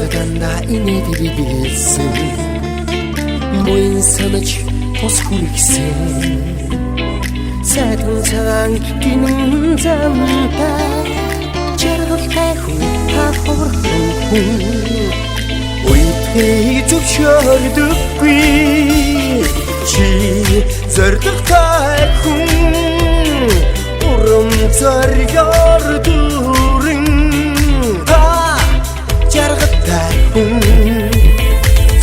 sıradan da inebilirsin. Bu insan hiç bozkuliksin. Sadınsan günüm zamda Jargılтай хүн та хурхан хүн Үйтэй зөвшөөрдөггүй Чи зоригтой хүн Урам зорёор дүрэн Та жаргалтай хүн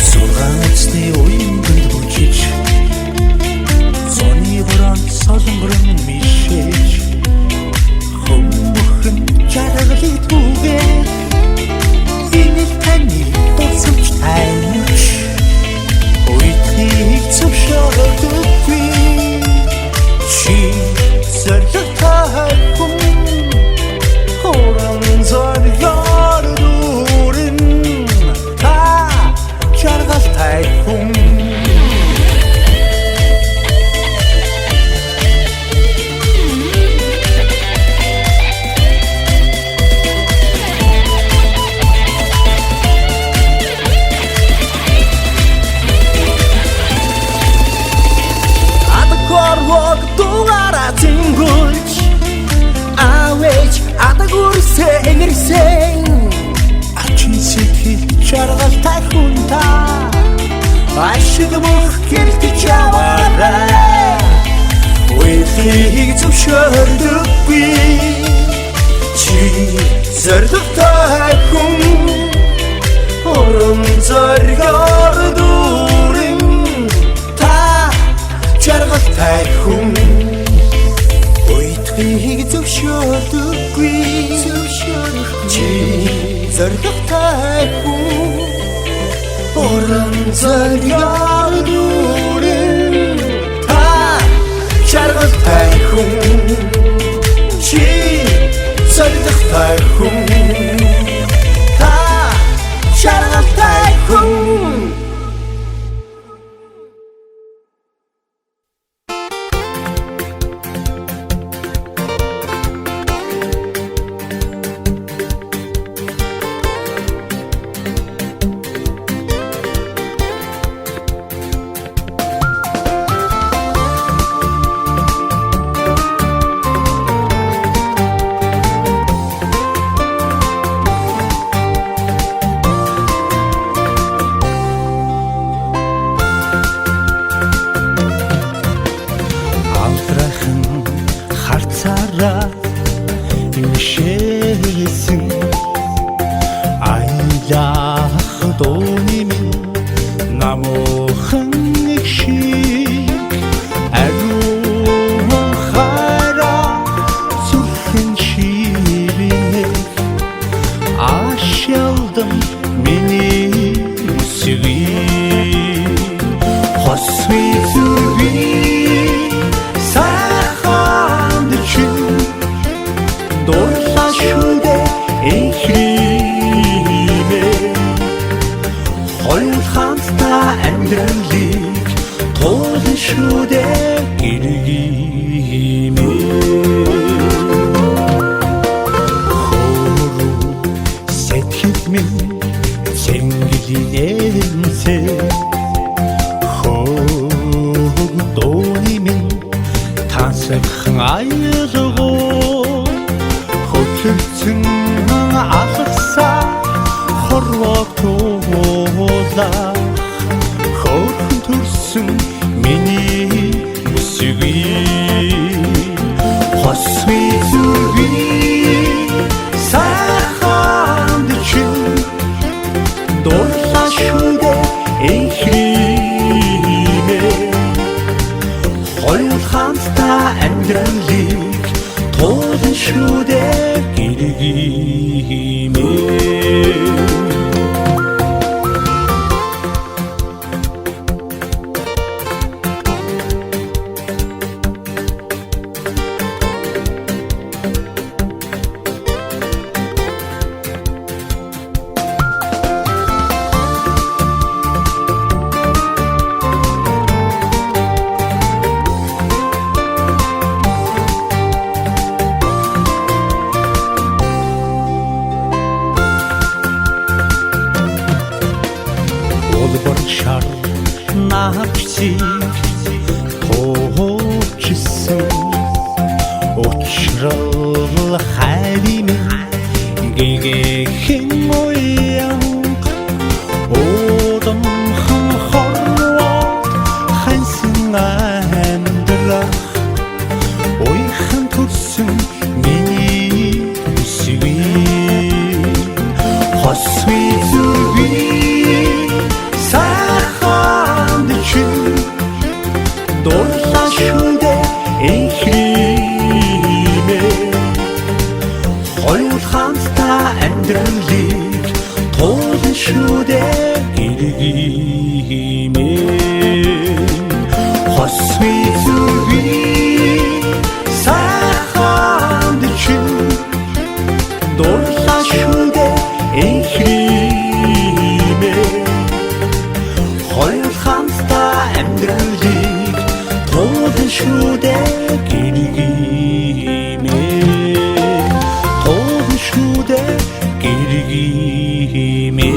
Сургаацны уянганд бүжиж Зоны буран солонгорон мишээж Хүмүүхэн жаргалыг түгээр Энийг таны дурсамж таймч Үйтгийг зөвшөөрдөггүй Чи зоригтой хүн Урам зорёор дүрэн Та жаргалтай хүн Ачин сэтгэл жаргалтай хүн та Ашиг мөх гэртэж яваарай Үеийг зөвшөөрдөггүй Чи зоригтой хүн Урам зорёор дүрэн Та жаргалтай хүн Үеийг зөвшөөрдөггүй Чи зоригтой хүн Урам зорёор дүрэн Та жаргалтай хүн Чи зоригтой хүн Та жаргалтай хүн авчиг туучсан учрал хайрын гэгэхэн уянг удамхан хорвоо хансан амьдрах уйхан төрсөн миний үсвийн хосвий зүрхий сайхан дэчин дурлаа шүдэ эхлэмэ хоёр хамтдаа амьдралыг туулан шүдэ гэргиймэ хосвий зүрхий сайхан дэчин дурлаа шүдэ эхлэмэ хоёр хамтдаа амьдралыг туулан шүдэ гэргиймэ туулан шүдэ гэргиймэ.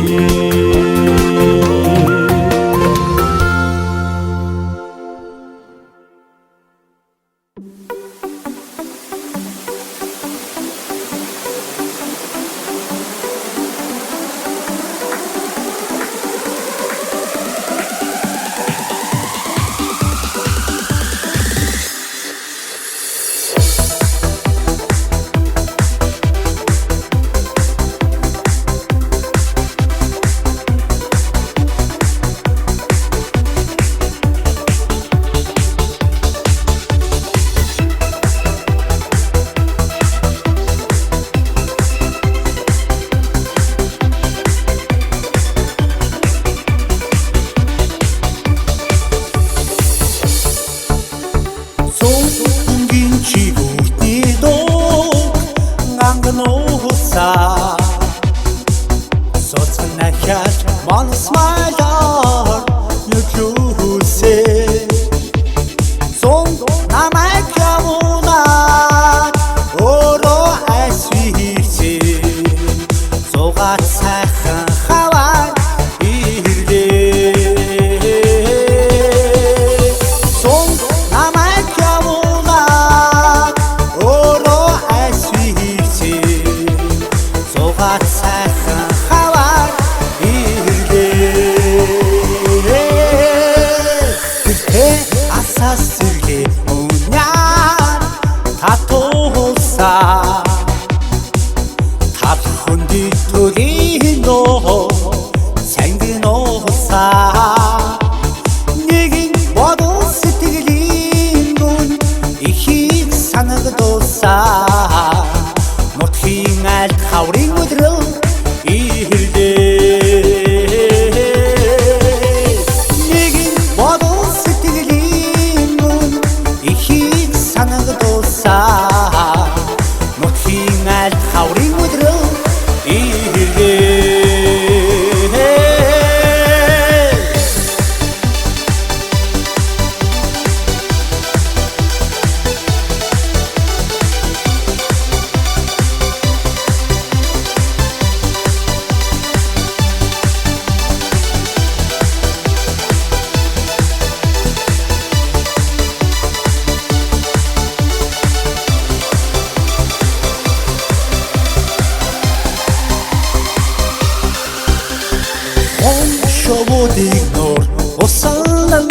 Ignor osallan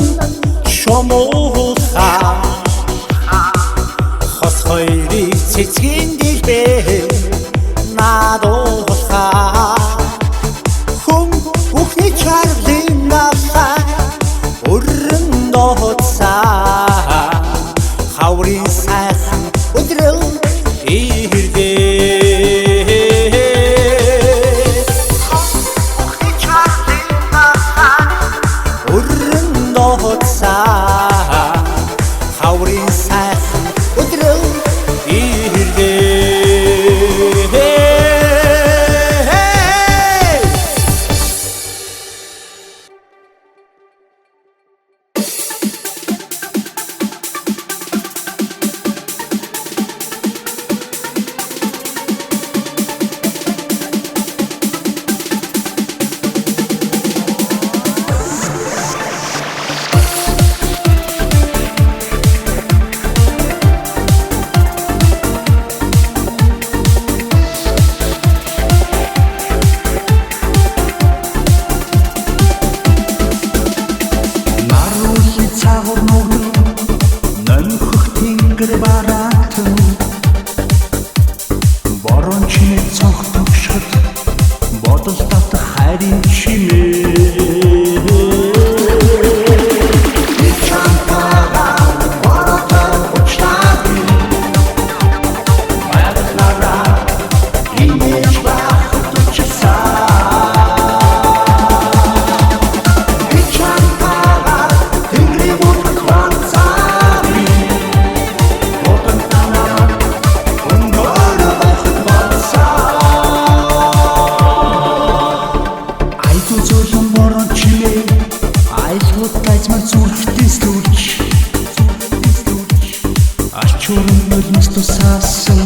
shomoha хос хоёрыг цэцгийн дэлбэ надоха хүм бүхний чарлын насаа өрн дооцаа хаврын сайхан өдрөө ирдэ хаврын сайхан өдрөө ирдэ чимээ цонх тогшод бодол татах хайрын чимээ чамтага борото учтаги баярлалаа имэж бахад учсаа чамтага тэнгэрийн бүрт ганцаараа бодон танаа өнгөөрөө бахад болсаа айдуу зөөлөн борон чимээ айлгууд тайзмар зүрхтэн сүлж ачуурын өлмөс тусаасан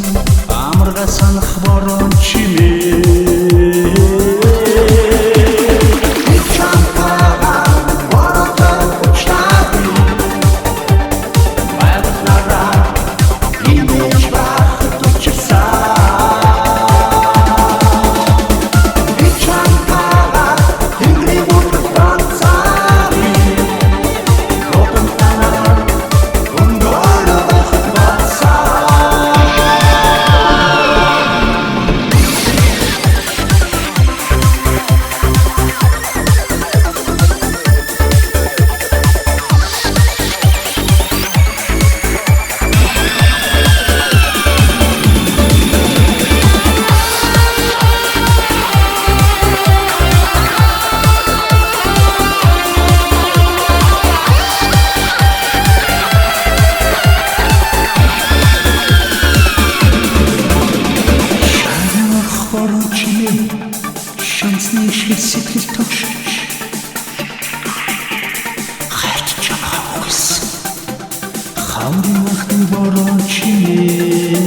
амарга санах борон чимээ чамтага борото учтаги баярлалаа имэж бахад учсаа чамтага тэнгэрийн бүрт ганцаараа бодон танаа өнгөөрөө бахад болсаа борон чимээ шансны шиг сэтгэл тогшиж хайж чамаа үгүйсэн хаврын ахны борон чимээ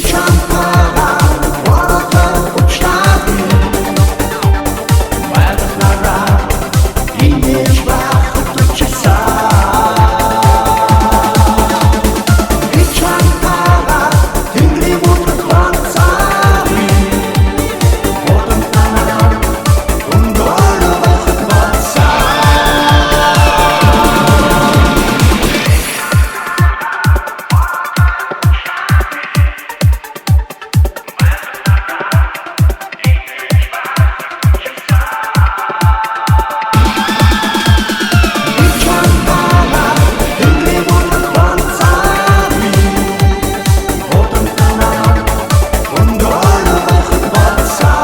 чамтага борото учтаги баярлалаа имэж бахад учсаа чамтага тэнгэрийн бүрт ганцаараа бодон танаа өнгөөрөө бахад болсаа чамтага тэнгэрийн бүрт ганцаараа бодон танаа өнгөөрөө бахад болсаа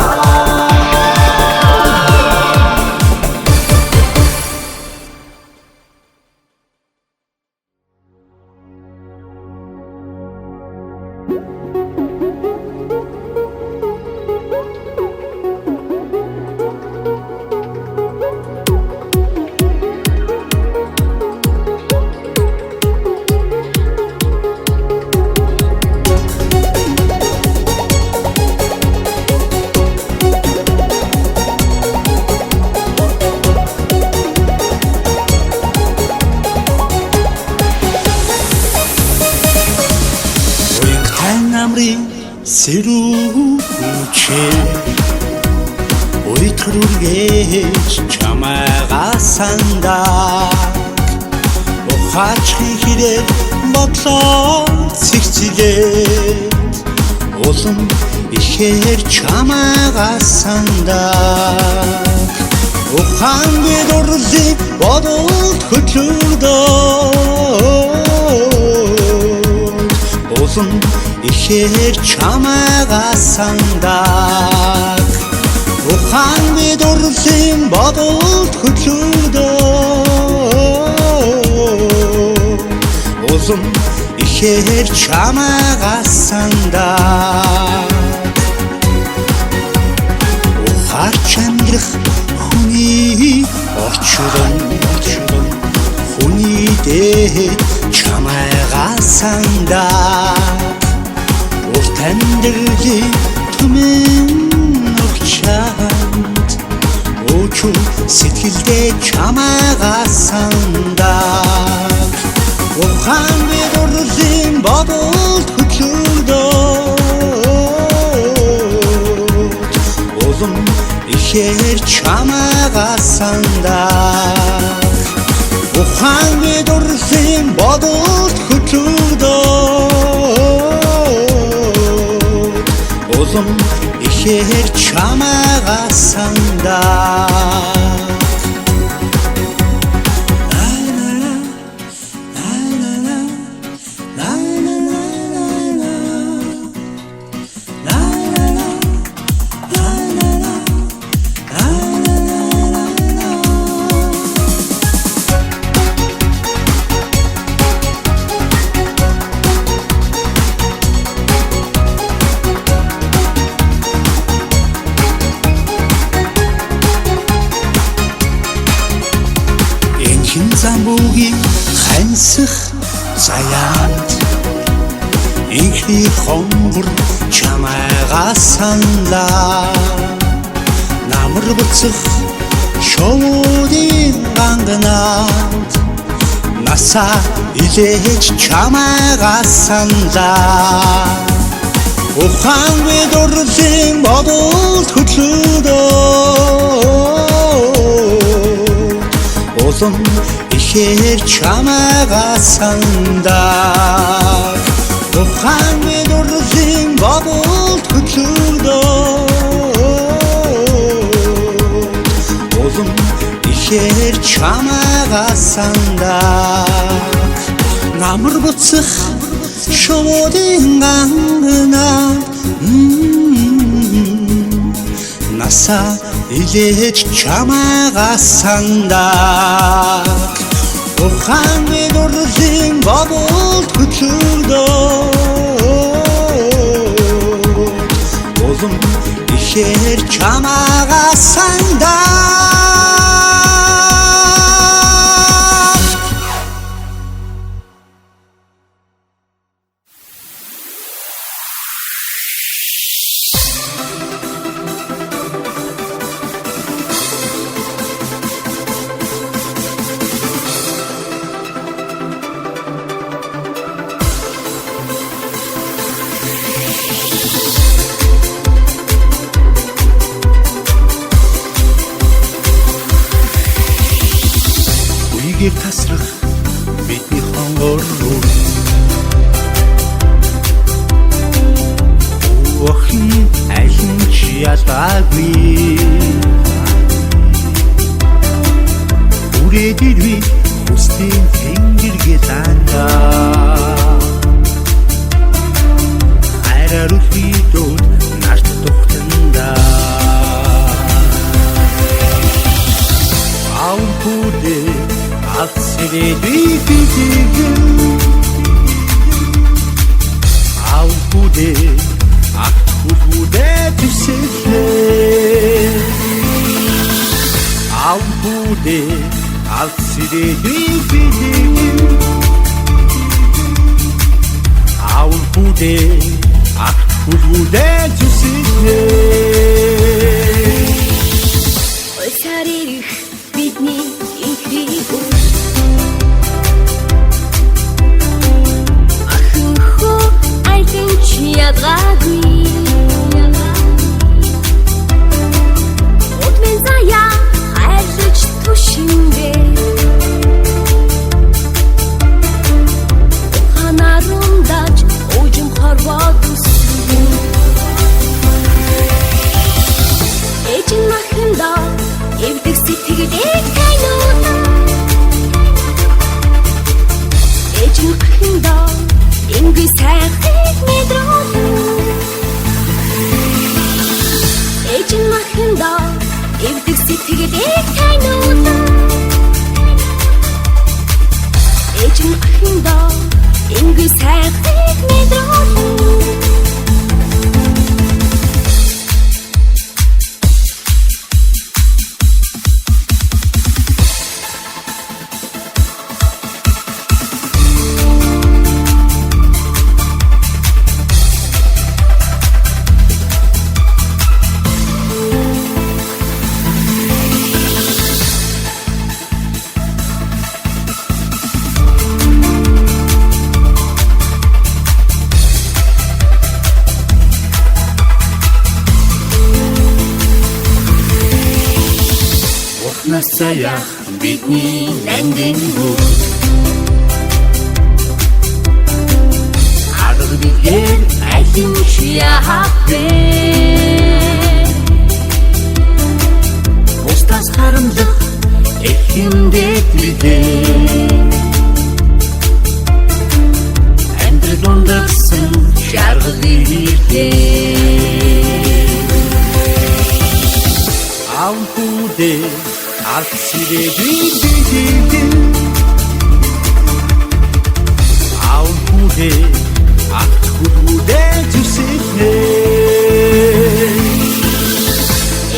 Уянгтай намрын сэрүүчээ Уйтрүргээж чамайгаа сандаа Ухаачхын хэрэг бодлоо цэгцэлээд Улам ихээр чамайгаа сандаа Ухаан бид урлыг бодолд хөтлөгдөөд Улам ихээр чамайгаа сандаа Ухаан бид урлыг бодолд хөтлөгдөөд Улам ихээр чамайгаа сандаа Ухаарч амьдрах хүний орчрон хүний дээд чамайгаа сандаа Урт амьдралын түмэн огчаанд Өчүү сэтгэлдээ чамайгаа сандаа Ухаан бид урлын бодолд хөтлөгдөөд Улам ихээр чамайгаа сандаа Ухаан бид урлын бодолд хөтлөгдөөд Uzun ихэр чамайгаа сандаа Хин замбуугийн хансах заяанд инхний хонгор чамайгаа санлаа намар буцах шоудын ганганаад насаа илээж чамайгаа санлаа ухаан мэдрэлийн бодолд хөтлөдөө Uzun ихэр чамайгаа сандаа ухаан мэдрэлийн бодолд хөтлөдөө Uzun ихэр чамайгаа сандаа намар буцах шоудын ганганаад насаа илээж чамайгаа сандаа ухаан мэдрэлийн бодолд хөтлөдөө Uzun ихэр чамайгаа сандаа Үеийг тасрах бидний хонгор руу Охин алин чи ялгаагүй Үрээдэрви хүстийн тэнгэргээ дандаа Хайраар үлхийдүүд нарт тухтандаа Аунпудэ Алсирэдүй битэгэн Аунпудэ Ахтхулгудэ түсэлээ Аунпудэ Алсирэдүй битэгэн Аунпудэ Ахтхулгудэ түсэлээ Ой саририх бидний инхний ядгаагүй Утмын заяа хайрлаж түшиндээ Ухаанарумдаж уужим хорвоод үсгэн Эжин махында эвдэг сэтгэлээ тайнуудаа Эжин махында Ингүй сайхыг мэдрүүлэн Эжин махында эвдэг сэтгэлийг тайнуулан Эжин махында ингүй сайхыг мэдрүүлэн Насаях бидний нандин бүр Арга бигээр алин чи яхав бэ үлдээ амьдрал дундагсан жаргал ирдээ аав хүүдээ алт сэрээгүй аав хүүдээ алт хүүдээ зүсэлээ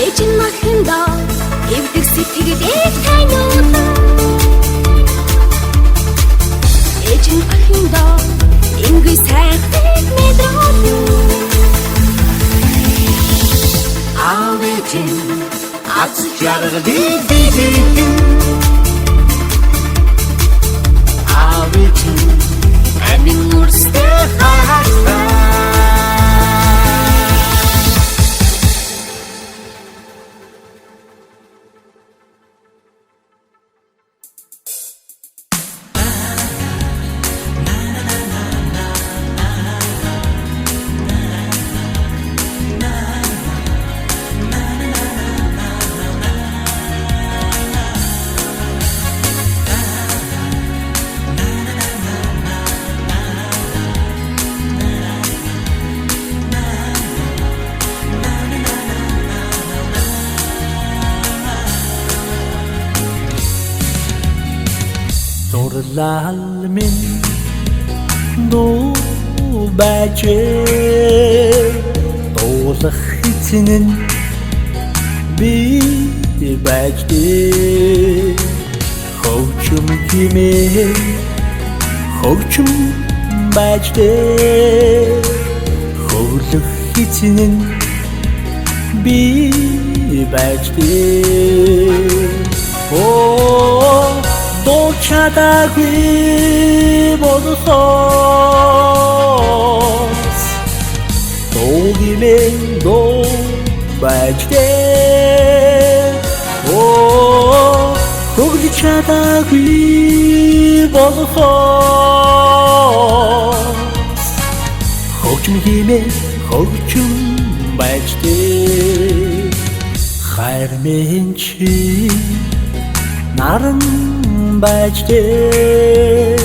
Ээжин махандаа эвдэг сэтгэлийг таньуулаа Ээжин махандаа ингүй сайхтыг мэдрэв аав ээжин аз жаргалыг бийгэн аав ээжин амин нүрстэй хахаа Дурлал минь дуу бачээ дуулах эцэн би бачээ хөвчм химээ хөвчм бачээ хөвлөх эцэн би бачээ оо 도착하기 모두sos 도기면 도발지대 오 거기 차다기 모두sos 걱정 힘에 걱정 발지대 хайрмен치 наран бачдээ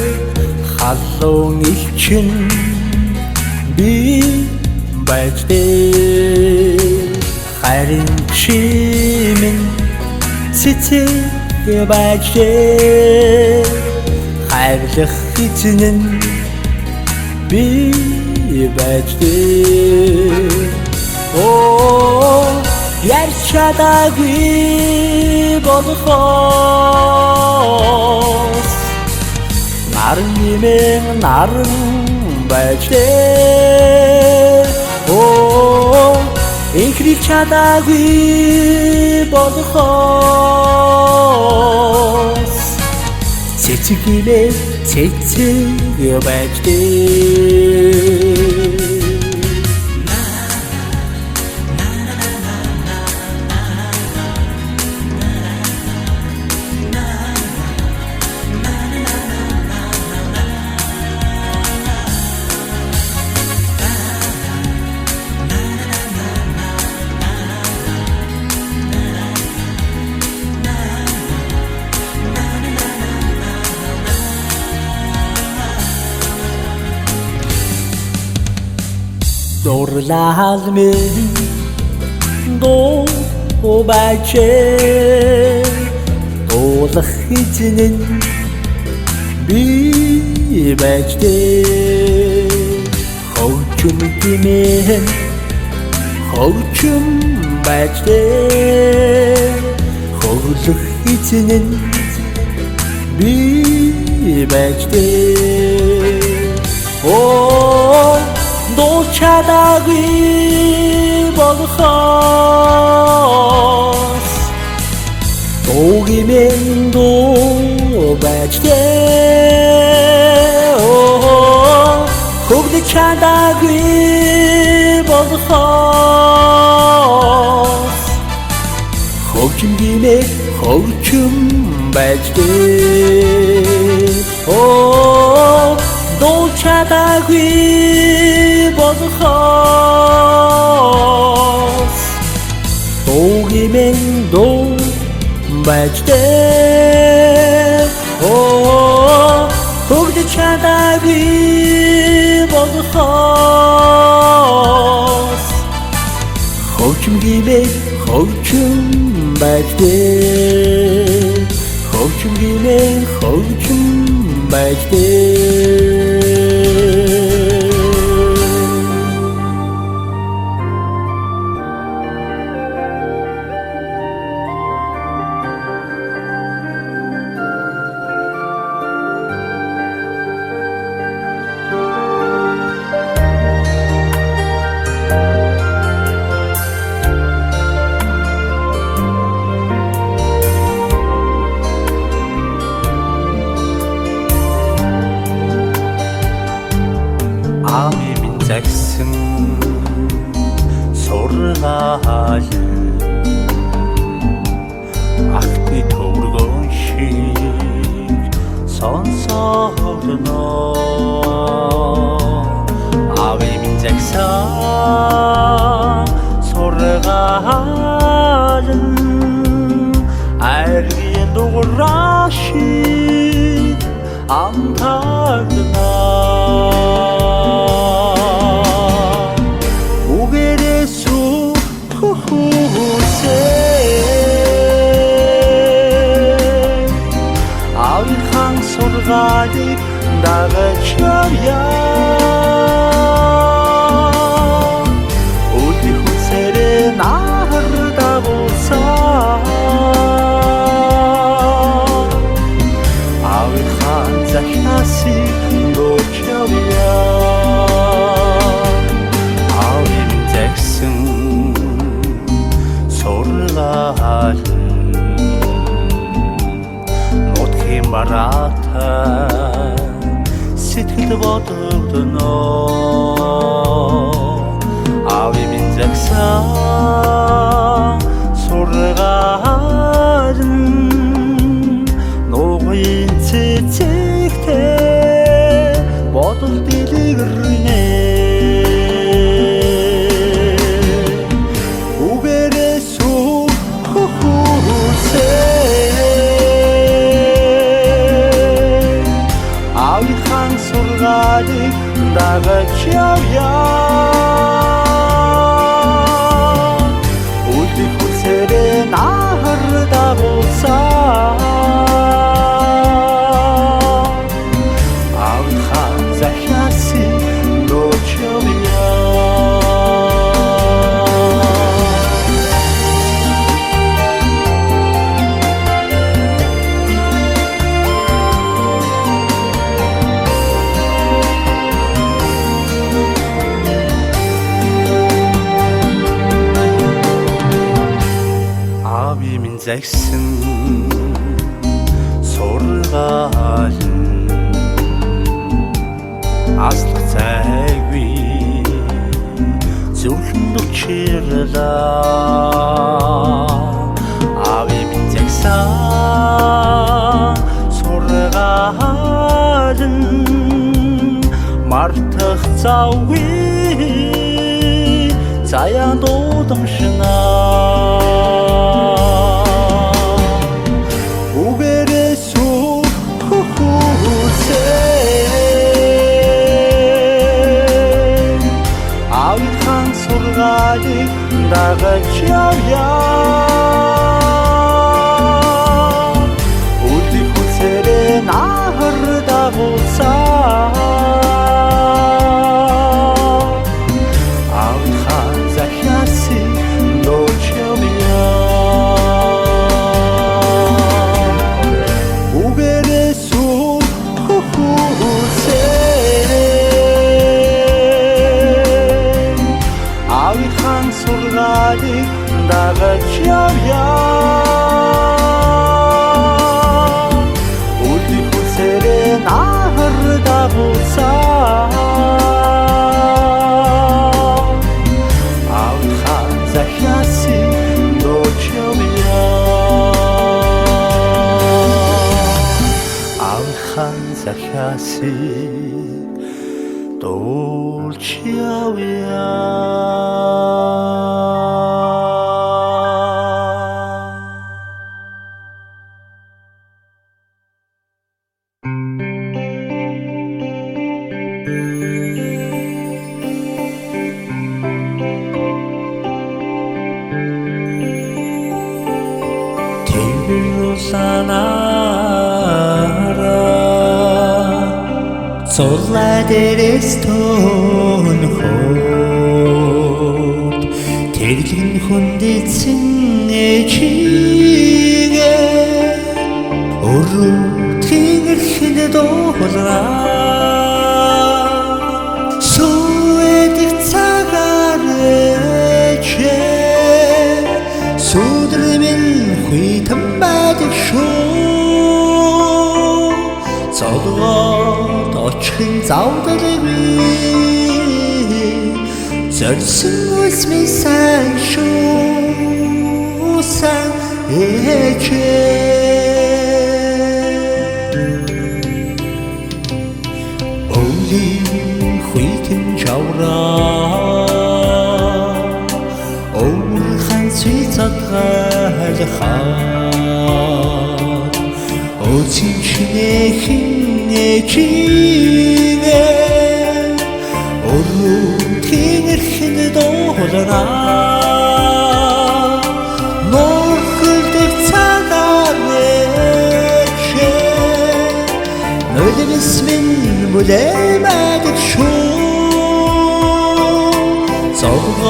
халуун илчин би бачдээ хайрын чимэн цэцэг бачдээ хайрлах эзэн би бачдээ оо ярьж чадаагүй болохоос наран бачдээ оо инхрих чадаагүй болохоос цэцэгнээ цэцэг бачдээ дурлал минь дуу бачээ дуулах эзэн би бачдээ хөвчм химэн хөвчм бачдээ хөвлөх эзэн би бачдээ оо 도착하기 болохоос 도기면 도발지대 거기 차다기 болохоос 걱정 김에 걱정 발지대 도착하기 болохоос 도기면 도발지대 бодохоос хөгжим гимээ хөгжим байж дээ хөгжим гимээ хөгжим байж дээ Аавын минь загсан сургаал ахны төвөргөн шиг сонсогдно аавын минь загсан сургаал айргийн дуурай шиг амтагдана Авихан сургаалыг дагаж явъя Өдний хүсээрээ нахар дагуулсан Авихан захиасыг дууч явъя Авин загсан сургаал Марата сэтгэл бодогдно аавын минь загсан сургаал нугын цэцэгтэй бодол дэлгэрнэ үгээрээ Авихан сургаалыг дагаж явъя Үлдэх хүсээрээ нахар дагуулсан Авихан захиасыг дууч явъя Минь загсан сургаал аслах цайгүй зүрхэнд учирлаа аавын минь загсан сургаал мартах завгүй заяан дуудамшнаа Авихан сургаалыг дагаж явъя Үлдэх хүсээрээ нахар дагуулсан Авихан захиасыг дууч явъя Үгээрээ Авихан сургаалыг дагаж явъя Үлдэх хүсээрээ нахар дагуулсан Авихан захиасыг дууч явъя Авихан захиасыг дууч явъя 산하라 솔라데레스톤 혼 대리긴 혼디층의 지게 오루 팅을 히네도라 소에득 차가르제 소드르민 휘탐바득 쇼 저도 더큰 자우더르미 절승우스미 산쇼 산에제 휘팅 자우라 오물한 스위자가자하 오친신의 힘의 지게 오루팅을 힘도 호더라 노을들 차가내체 너희들 있으면 무대 마득 쇼 저거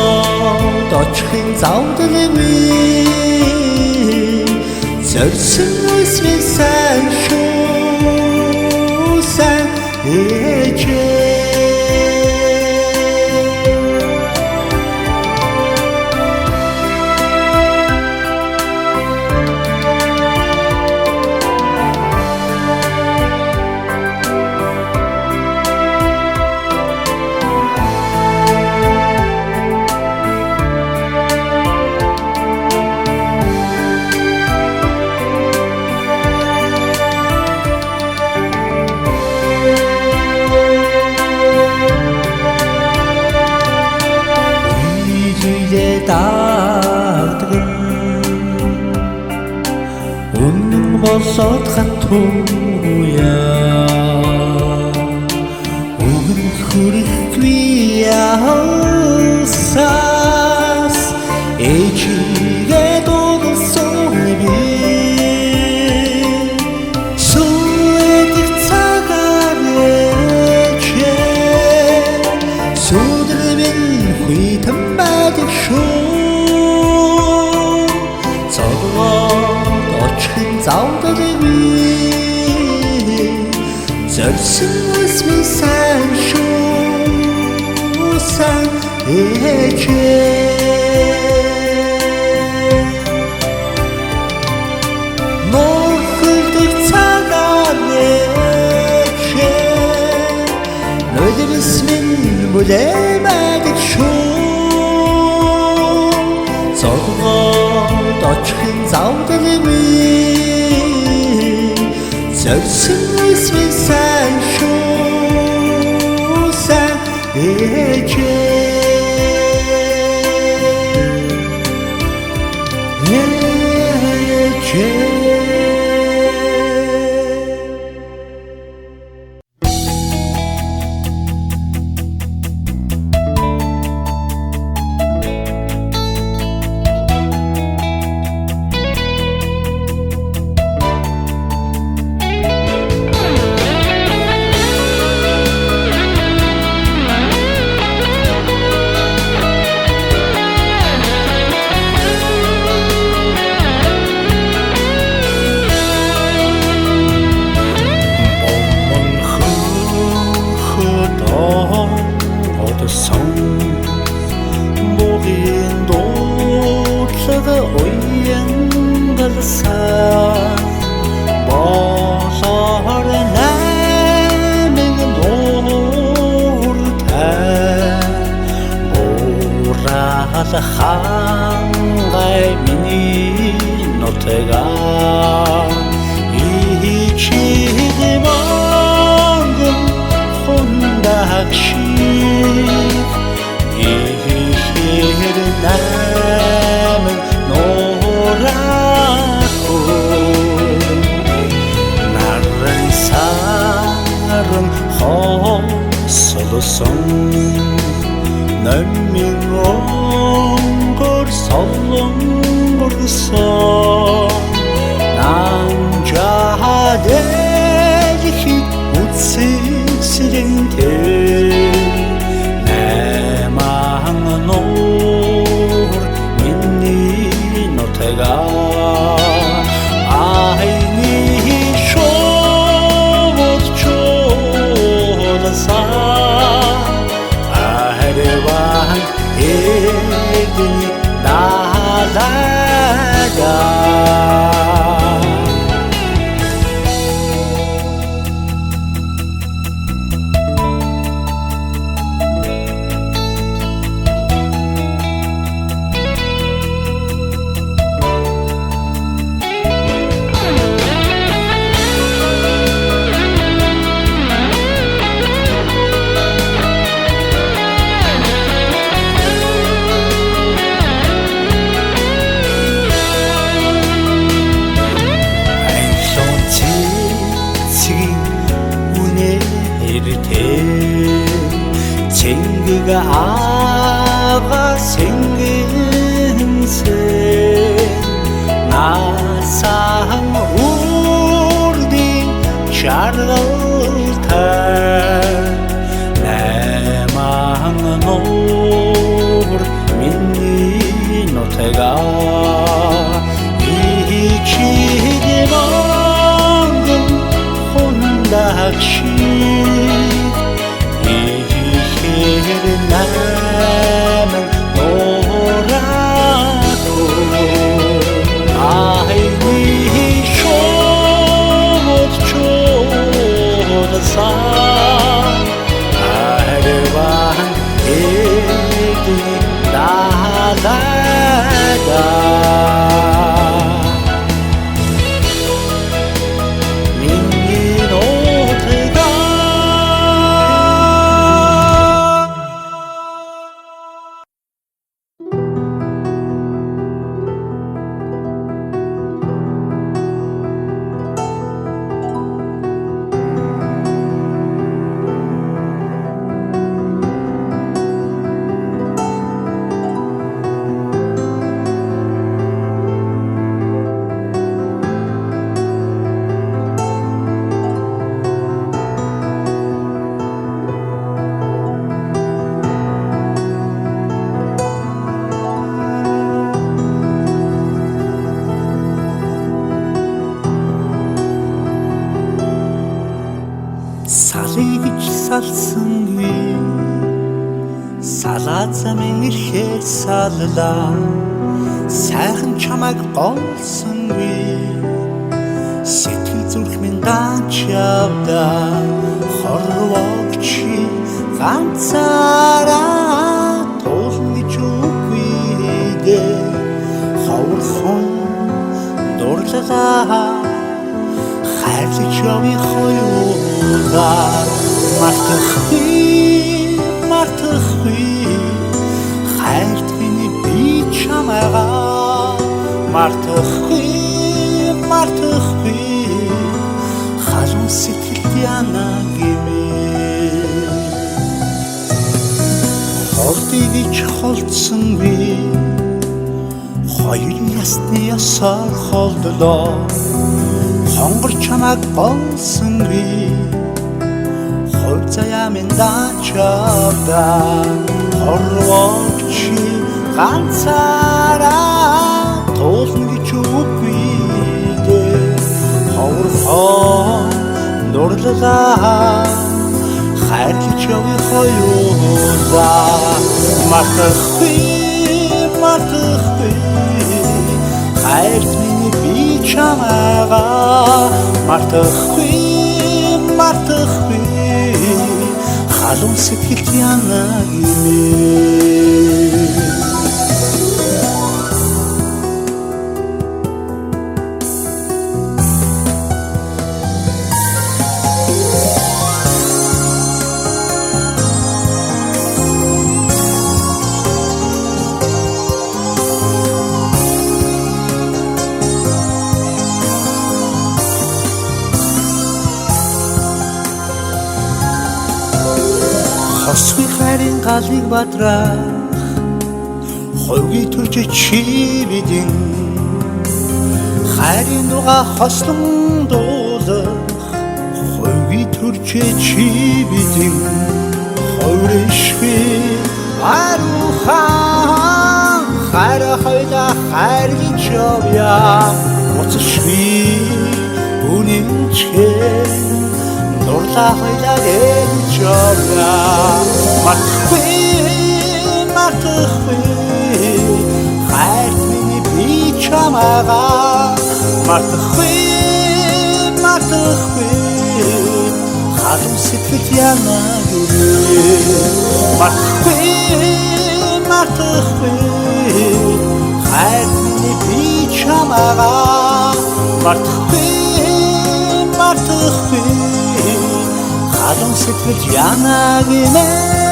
더 큰 자우들의 위 절승우스미 산쇼 산에제 따뜻한 웃는 버섯 같토야 우근 후리 귀야사스 에지게 도는 소리비 소에득 차가내제 소드르민 휘탐바득 쇼 저거 더큰 자우더르미 절승우스미 산쇼 산에제 노을들 차가내제 너희들 있으면 무대 마득 쇼 저거 더큰 자우들의 위 절승우스미 산쇼 산에제 한가의 미니 노트가 이치기만금 혼닥시 이희를 남은 노랗고 나른 사랑 허설로성 난민원 걸 설렁 걸서 난 인기가 아가 생긴 새 나상 울디 잘못할 내 마음은 오버 민니 노태가 이치기 방금 혼닥시 이히를 남을 노라고 아이니 쇼모초다사 아르반 얘기 나가가 Салыг салсан гүй салаацамын ихээр саллаа сайхан чамайг голсон гүй сэтгэл зүрх минь дач явдаа хорвогчи ганцаараа туулна гэж үгүй дээ ховрхон дурлалаа хайрлаж явъя хоёулаа мартахгүй хайрт миний би чамайгаа мартахгүй халуун сэтгэлд яна гэмээ холдыг ч холдсонгүй хоёр ясны ясаар холдлоо хонгор чамайг болсонгүй хувь заяа минь даачавдаа хорвогчи ганцаараа туулна гэж үгүй дээ ховрхон дурлалаа хайрлаж явъя хоёулаа мартахгүй хайрт миний би чамайгаа мартахгүй халуун сэтгэлд яна гэмээ Хосгүй хайрын галыг бадрах хойгүй төрж чи бидин хайрын дуга хослон дуулах хойгүй төрж чи бидин хойршгүй арухан хайра хайда хайрлаж явъя уцшгүй үнэнчээ Нурлаа хоёлаа гэж явъя мартахгүй хайрт миний би чамайгаа мартахгүй халуун сэтгэлд яна гэмээ мартахгүй хайрт миний би чамайгаа мартахгүй халуун сэтгэлд яна гэмээ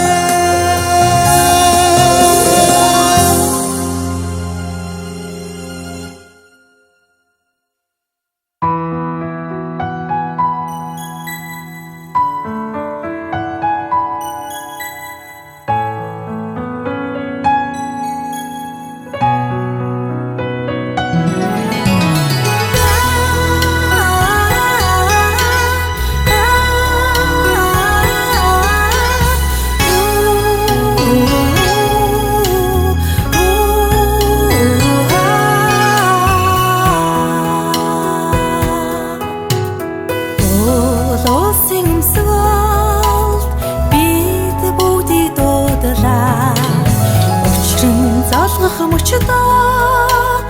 очдоо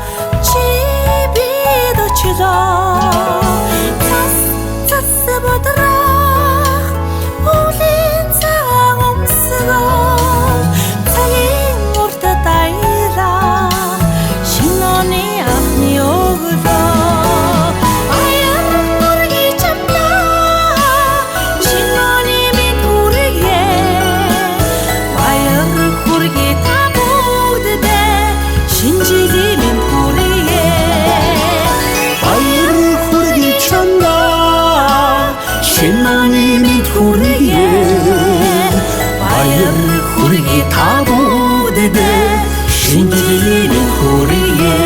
чи бид очроо цас бодрах өвлийн цагаан өмсгөө цагийн урт дайраа шинэ оны анхны өглөө баяр хүргэе чамдаа шинэ оны минь хүргэе баяр хүргэе та бүгддээ шинэ жилийн минь хүргэе баяр хүргэе чамдаа шинэ оны минь хүргэе баяр хүргэе та бүгддээ шинэ жилийн минь хүргэе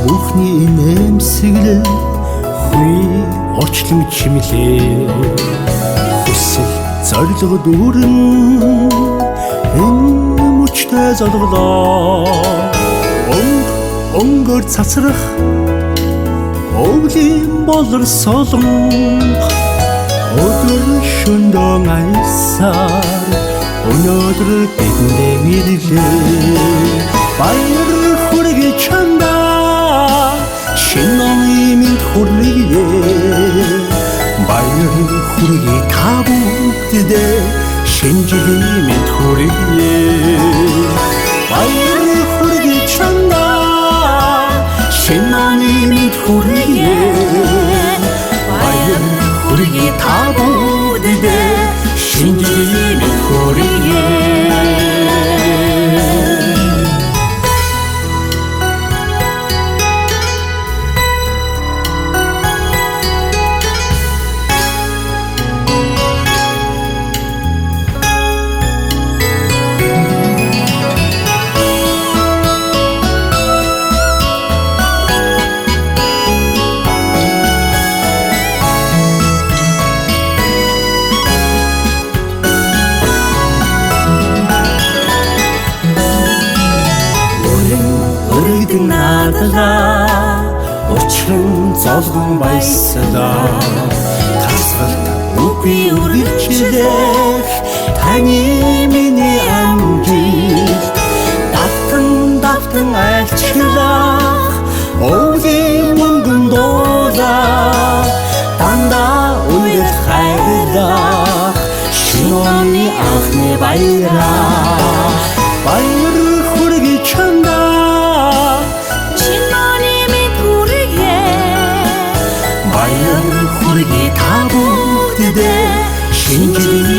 Бүхний нэмсэглэл хүний орчлон чимлээ хүсэл зориг дүүрэн энэ мөчтэй золглоо өнгөр цацрах өвлийн болор солонх өдөр шөндөөн аясаар өнөөдөр бидэндээ мэрлээ баяр хүргэе чамдаа шинэ оны минь хүргэе баяр хүргэе та бүгддээ шинэ жилийн минь хүргэе баяр хүргэе чамдаа шинэ оны минь хүргэе баяр хүргэе та бүгддээ шинэ жилийн минь хүргэе Өргөдөн наадгаа өчрөн золгон баясгалаа тасгалт үгүй үргэлжлэх таны миний амжилт давтан айлчлах өвлийн мөнгөн дуулаа дандаа үйл хайрлах шинэ оны анхны баяраа баяр хүргэе чамдаа шинэ оны минь хүргэе баяр хүргэе та бүгддээ шинэ жилийн